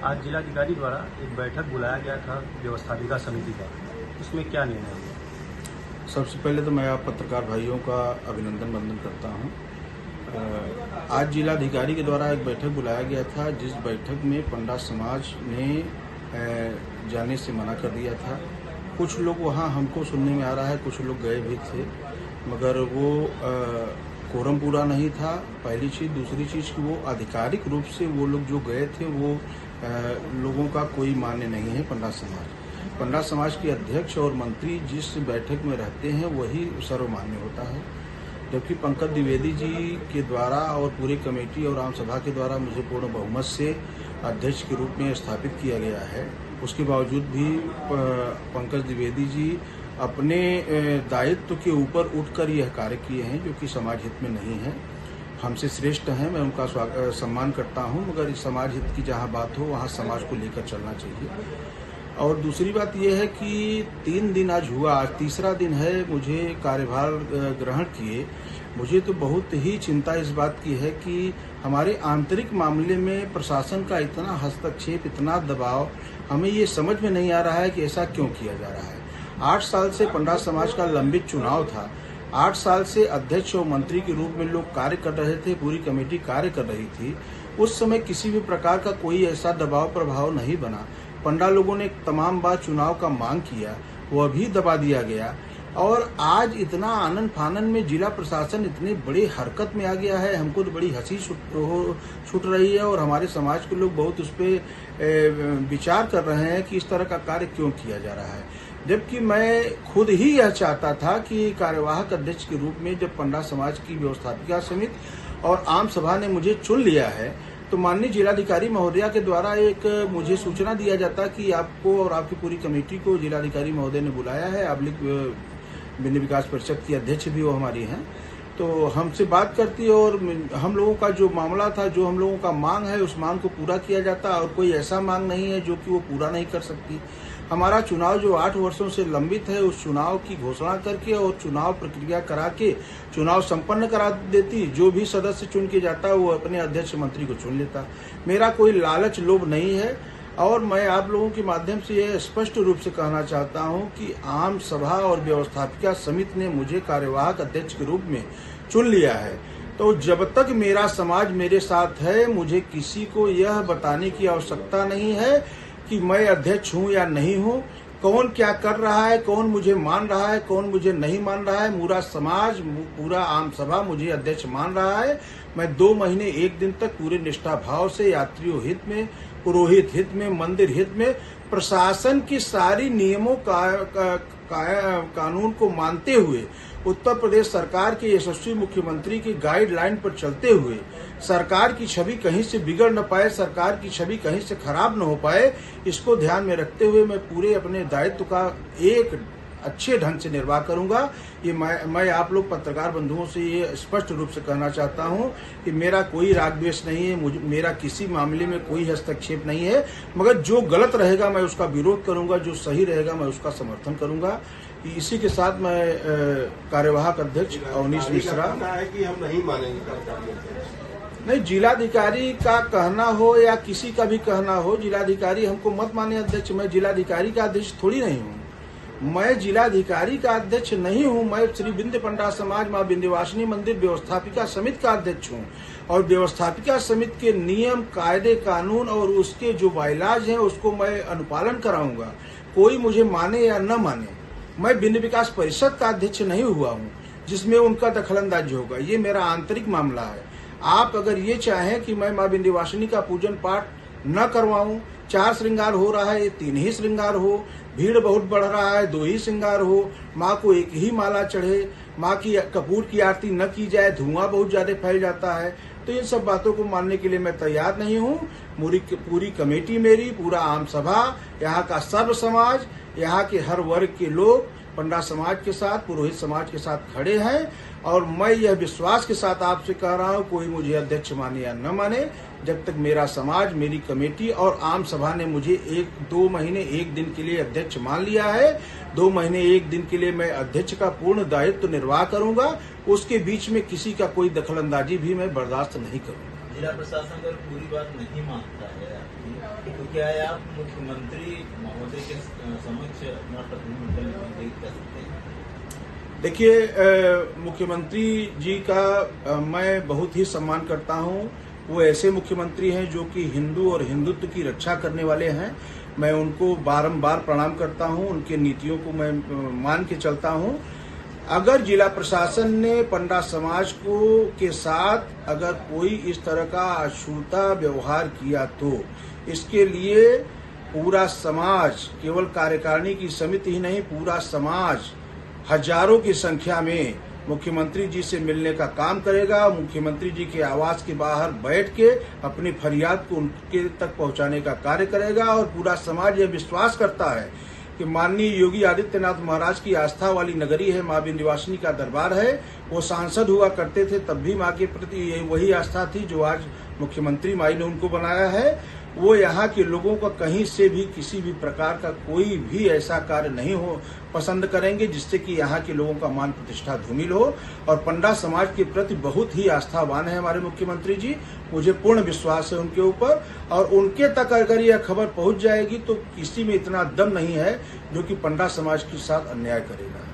आज जिलाधिकारी द्वारा एक बैठक बुलाया गया था व्यवस्थापिका समिति का, उसमें क्या निर्णय हुआ? सबसे पहले तो मैं आप पत्रकार भाइयों का अभिनंदन वंदन करता हूं। आज जिलाधिकारी के द्वारा एक बैठक बुलाया गया था, जिस बैठक में पंडा समाज ने जाने से मना कर दिया था। कुछ लोग वहां हमको सुनने में आ रहा है, कुछ लोग गए भी थे, मगर वो कोरम पूरा नहीं था, पहली चीज़। दूसरी चीज़ कि वो आधिकारिक रूप से वो लोग जो गए थे वो लोगों का कोई मान्य नहीं है। पंडा समाज के अध्यक्ष और मंत्री जिस बैठक में रहते हैं वही सर्वमान्य होता है। जबकि पंकज द्विवेदी जी के द्वारा और पूरी कमेटी और आम सभा के द्वारा मुझे पूर्ण बहुमत से अध्यक्ष के रूप में स्थापित किया गया है, उसके बावजूद भी पंकज द्विवेदी जी अपने दायित्व के ऊपर उठकर यह कार्य किए हैं जो कि समाज हित में नहीं है। हमसे श्रेष्ठ हैं, मैं उनका सम्मान करता हूं, मगर इस समाज हित की जहां बात हो वहां समाज को लेकर चलना चाहिए। और दूसरी बात यह है कि 3 दिन आज हुआ, आज तीसरा दिन है मुझे कार्यभार ग्रहण किए। मुझे तो बहुत ही चिंता इस बात की है कि हमारे आंतरिक मामले में प्रशासन का इतना हस्तक्षेप, इतना दबाव, हमें ये समझ में नहीं आ रहा है कि ऐसा क्यों किया जा रहा है। 8 साल से पंडा समाज का लंबित चुनाव था। 8 साल से अध्यक्ष और मंत्री के रूप में लोग कार्य कर रहे थे, पूरी कमेटी कार्य कर रही थी। उस समय किसी भी प्रकार का कोई ऐसा दबाव प्रभाव नहीं बना। पंडा लोगों ने तमाम बार चुनाव का मांग किया, वह भी दबा दिया गया। और आज इतना आनन फानन में जिला प्रशासन इतनी बड़ी हरकत में आ गया है, हमको तो बड़ी हंसी छूट रही है और हमारे समाज के लोग बहुत उस पर विचार कर रहे हैं कि इस तरह का कार्य क्यों किया जा रहा है। जबकि मैं खुद ही यह चाहता था कि कार्यवाहक अध्यक्ष के रूप में जब पंडा समाज की व्यवस्थापिका समिति और आम सभा ने मुझे चुन लिया है, तो माननीय जिलाधिकारी महोदया के द्वारा एक मुझे सूचना दिया जाता कि आपको और आपकी पूरी कमेटी को जिलाधिकारी महोदय ने बुलाया है। आप विंध्य विकास परिषद की अध्यक्ष भी वो हमारी हैं, तो हमसे बात करती और हम लोगों का जो मामला था, जो हम लोगों का मांग है, उस मांग को पूरा किया जाता। और कोई ऐसा मांग नहीं है जो कि वो पूरा नहीं कर सकती। हमारा चुनाव जो 8 वर्षों से लंबित है, उस चुनाव की घोषणा करके और चुनाव प्रक्रिया करा के चुनाव संपन्न करा देती। जो भी सदस्य चुन के जाता वो अपने अध्यक्ष मंत्री को चुन लेता। मेरा कोई लालच लोभ नहीं है। और मैं आप लोगों के माध्यम से यह स्पष्ट रूप से कहना चाहता हूं कि आम सभा और व्यवस्थापिका समिति ने मुझे कार्यवाहक अध्यक्ष के रूप में चुन लिया है। तो जब तक मेरा समाज मेरे साथ है, मुझे किसी को यह बताने की आवश्यकता नहीं है कि मैं अध्यक्ष हूं या नहीं हूं, कौन क्या कर रहा है, कौन मुझे मान रहा है, कौन मुझे नहीं मान रहा है। पूरा समाज, पूरा आम सभा मुझे अध्यक्ष मान रहा है। मैं 2 महीने 1 दिन तक पूरे निष्ठा भाव से यात्रियों हित में, पुरोहित हित में, मंदिर हित में, प्रशासन की सारी नियमों कानून को मानते हुए, उत्तर प्रदेश सरकार के यशस्वी मुख्यमंत्री की गाइडलाइन पर चलते हुए, सरकार की छवि कहीं से बिगड़ न पाए, सरकार की छवि कहीं से खराब न हो पाए, इसको ध्यान में रखते हुए मैं पूरे अपने दायित्व का एक अच्छे ढंग से निर्वाह करूंगा। ये मैं आप लोग पत्रकार बंधुओं से ये स्पष्ट रूप से कहना चाहता हूं कि मेरा कोई राग द्वेष नहीं है, मेरा किसी मामले में कोई हस्तक्षेप नहीं है, मगर जो गलत रहेगा मैं उसका विरोध करूंगा, जो सही रहेगा मैं उसका समर्थन करूंगा। इसी के साथ मैं कार्यवाहक अध्यक्ष अवनीश मिश्रा है कि हम नहीं मानेंगे। नहीं, जिलाधिकारी का कहना हो या किसी का भी कहना हो, जिलाधिकारी हमको मत माने अध्यक्ष। मैं जिलाधिकारी का अध्यक्ष थोड़ी नहीं हूँ। मैं जिलाधिकारी का अध्यक्ष नहीं हूं। मैं श्री विंध्य पंडा समाज मां विंध्यवासिनी मंदिर व्यवस्थापिका समिति का अध्यक्ष हूं। और व्यवस्थापिका समिति के नियम, कायदे, कानून और उसके जो बाइलाज हैं उसको मैं अनुपालन कराऊंगा। कोई मुझे माने या न माने, मैं विंध्य विकास परिषद का अध्यक्ष नहीं हुआ हूं जिसमें उनका दखलंदाजी होगा। ये मेरा आंतरिक मामला है। आप अगर ये चाहें कि मैं मां विंध्यवासिनी का पूजन पाठ न करवाऊं, 4 श्रृंगार हो रहा है, 3 ही श्रृंगार हो, भीड़ बहुत बढ़ रहा है, 2 ही श्रृंगार हो, माँ को एक ही माला चढ़े, माँ की कपूर की आरती न की जाए, धुआं बहुत ज्यादा फैल जाता है, तो इन सब बातों को मानने के लिए मैं तैयार नहीं हूँ। पूरी कमेटी मेरी, पूरा आम सभा, यहाँ का सर्व समाज, यहाँ के हर वर्ग के लोग पंडा समाज के साथ, पुरोहित समाज के साथ खड़े हैं। और मैं यह विश्वास के साथ आपसे कह रहा हूँ, कोई मुझे अध्यक्ष माने या न माने, जब तक मेरा समाज, मेरी कमेटी और आम सभा ने मुझे 2 महीने 1 दिन के लिए अध्यक्ष मान लिया है, 2 महीने 1 दिन के लिए मैं अध्यक्ष का पूर्ण दायित्व निर्वाह करूंगा। उसके बीच में किसी का कोई दखलंदाजी भी मैं बर्दाश्त नहीं करूंगा। जिला प्रशासन अगर पूरी बात नहीं मानता है तो क्या आप मुख्यमंत्री महोदय के समक्ष अपना प्रतिनिधिमंडल कर सकते हैं? देखिए, मुख्यमंत्री जी का मैं बहुत ही सम्मान करता हूं। वो ऐसे मुख्यमंत्री हैं जो कि हिंदू और हिंदुत्व की रक्षा करने वाले हैं। मैं उनको बारंबार प्रणाम करता हूं, उनके नीतियों को मैं मान के चलता हूं। अगर जिला प्रशासन ने पंडा समाज को के साथ अगर कोई इस तरह का अछूता व्यवहार किया तो इसके लिए पूरा समाज, केवल कार्यकारिणी की समिति ही नहीं, पूरा समाज हजारों की संख्या में मुख्यमंत्री जी से मिलने का काम करेगा। मुख्यमंत्री जी के आवास के बाहर बैठ के अपनी फरियाद को उनके तक पहुंचाने का कार्य करेगा। और पूरा समाज यह विश्वास करता है कि माननीय योगी आदित्यनाथ महाराज की आस्था वाली नगरी है, मां विंध्यवासिनी का दरबार है। वो सांसद हुआ करते थे, तब भी मां के प्रति वही आस्था थी जो आज मुख्यमंत्री माई ने उनको बनाया है। वो यहाँ के लोगों को कहीं से भी किसी भी प्रकार का कोई भी ऐसा कार्य नहीं हो पसंद करेंगे जिससे कि यहाँ के लोगों का मान प्रतिष्ठा धूमिल हो। और पंडा समाज के प्रति बहुत ही आस्थावान है हमारे मुख्यमंत्री जी। मुझे पूर्ण विश्वास है उनके ऊपर, और उनके तक अगर यह खबर पहुंच जाएगी तो किसी में इतना दम नहीं है जो कि पंडा समाज के साथ अन्याय करेगा।